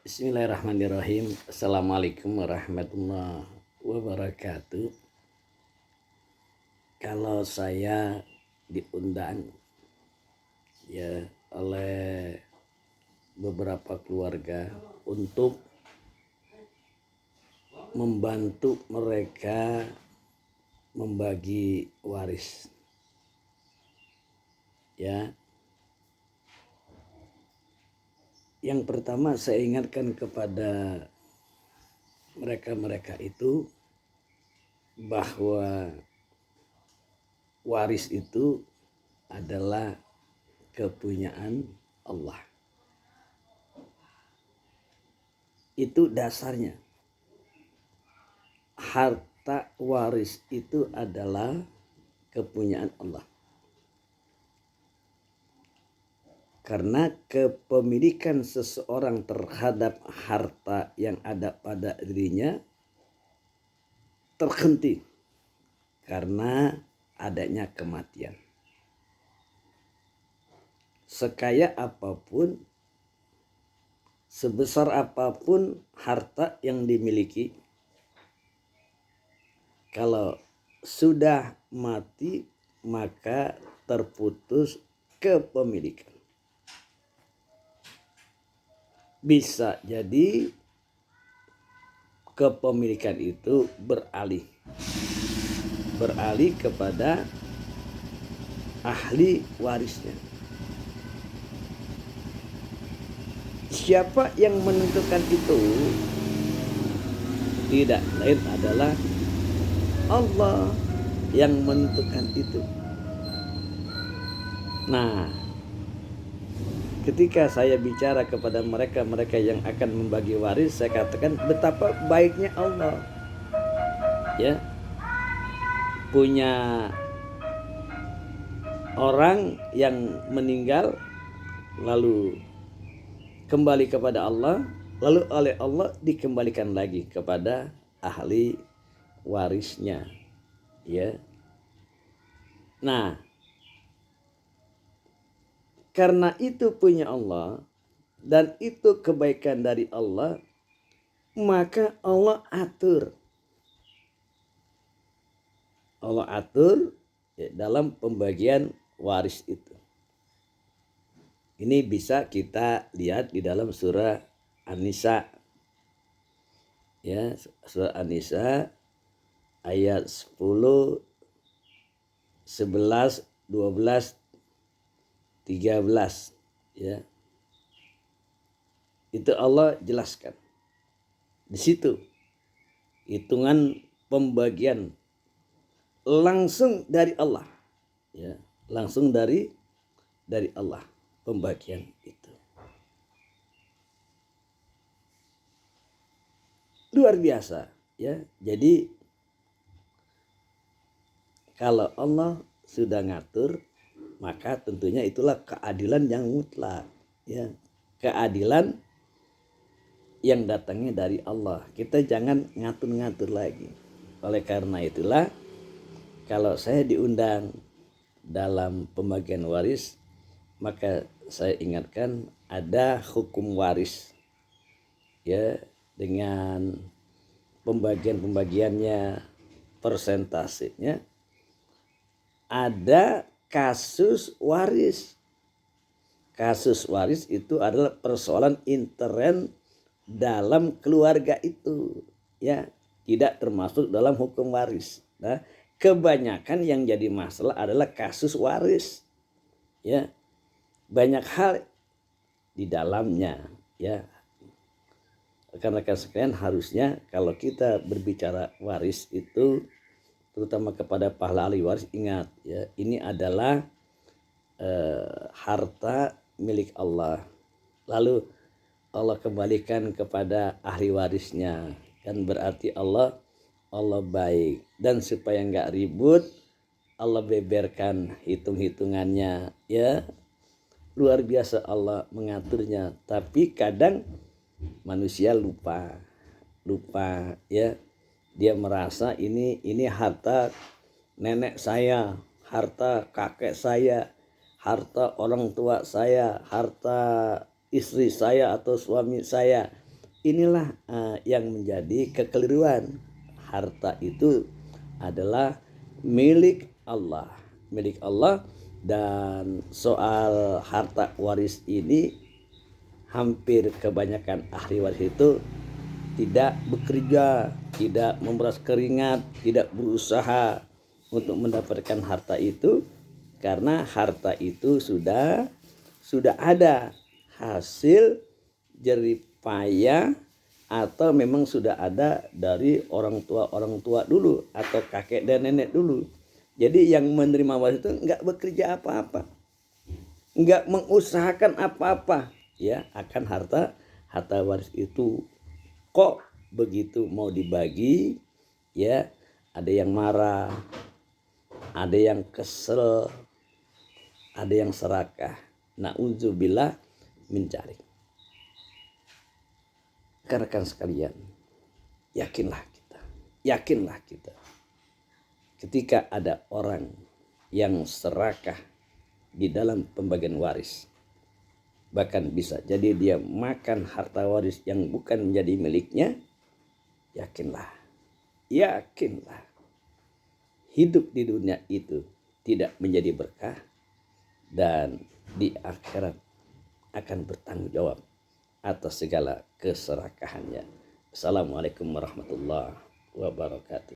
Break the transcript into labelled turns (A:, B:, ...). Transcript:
A: Bismillahirrahmanirrahim. Assalamualaikum warahmatullahi wabarakatuh. Kalau saya diundang ya oleh beberapa keluarga untuk membantu mereka membagi waris, ya. Yang pertama saya ingatkan kepada mereka itu bahwa waris itu adalah kepunyaan Allah. Itu dasarnya. Harta waris itu adalah kepunyaan Allah. Karena kepemilikan seseorang terhadap harta yang ada pada dirinya terhenti karena adanya kematian. Sekaya apapun, sebesar apapun harta yang dimiliki, kalau sudah mati maka terputus kepemilikan. Bisa jadi kepemilikan itu beralih kepada ahli warisnya. Siapa yang menentukan itu? Tidak lain adalah Allah yang menentukan itu. Nah, ketika saya bicara kepada mereka yang akan membagi waris, saya katakan betapa baiknya Allah, ya, punya orang yang meninggal lalu kembali kepada Allah, lalu oleh Allah dikembalikan lagi kepada ahli warisnya, ya. Nah, karena itu punya Allah dan itu kebaikan dari Allah, maka Allah atur ya, dalam pembagian waris itu. Ini bisa kita lihat di dalam surah An-Nisa, ya, surah An-Nisa ayat 10, 11, 12, 13, ya. Itu Allah jelaskan. Di situ hitungan pembagian langsung dari Allah, ya, langsung dari Allah pembagian itu. Luar biasa, ya. Jadi kalau Allah sudah ngatur, maka tentunya itulah keadilan yang mutlak, ya. Keadilan yang datangnya dari Allah. Kita jangan ngatur-ngatur lagi. Oleh karena itulah, kalau saya diundang dalam pembagian waris, maka saya ingatkan ada hukum waris, ya, dengan pembagiannya, persentasenya. Ada kasus waris. Kasus waris itu adalah persoalan intern dalam keluarga itu, ya, tidak termasuk dalam hukum waris. Nah, kebanyakan yang jadi masalah adalah kasus waris, ya, banyak hal di dalamnya, ya. Rekan-rekan sekalian, harusnya kalau kita berbicara waris itu, terutama kepada para ahli waris, ingat, ya, ini adalah harta milik Allah, lalu Allah kembalikan kepada ahli warisnya, kan berarti Allah baik. Dan supaya nggak ribut, Allah beberkan hitung-hitungannya, ya. Luar biasa Allah mengaturnya. Tapi kadang manusia lupa, ya. Dia merasa ini harta nenek saya, harta kakek saya, harta orang tua saya, harta istri saya atau suami saya, inilah yang menjadi kekeliruan. Harta itu adalah milik Allah, dan soal harta waris ini hampir kebanyakan ahli waris itu tidak bekerja, tidak memeras keringat, tidak berusaha untuk mendapatkan harta itu, karena harta itu sudah ada hasil jerih payah atau memang sudah ada dari orang tua dulu atau kakek dan nenek dulu. Jadi yang menerima waris itu nggak bekerja apa-apa, nggak mengusahakan apa-apa ya akan harta waris itu. Kok begitu mau dibagi ya, ada yang marah, ada yang kesel, ada yang serakah. Na'udzubillah min dzalik. Rekan-rekan sekalian, yakinlah kita ketika ada orang yang serakah di dalam pembagian waris, bahkan bisa jadi dia makan harta waris yang bukan menjadi miliknya, yakinlah hidup di dunia itu tidak menjadi berkah, dan di akhirat akan bertanggung jawab atas segala keserakahannya. Assalamualaikum warahmatullahi wabarakatuh.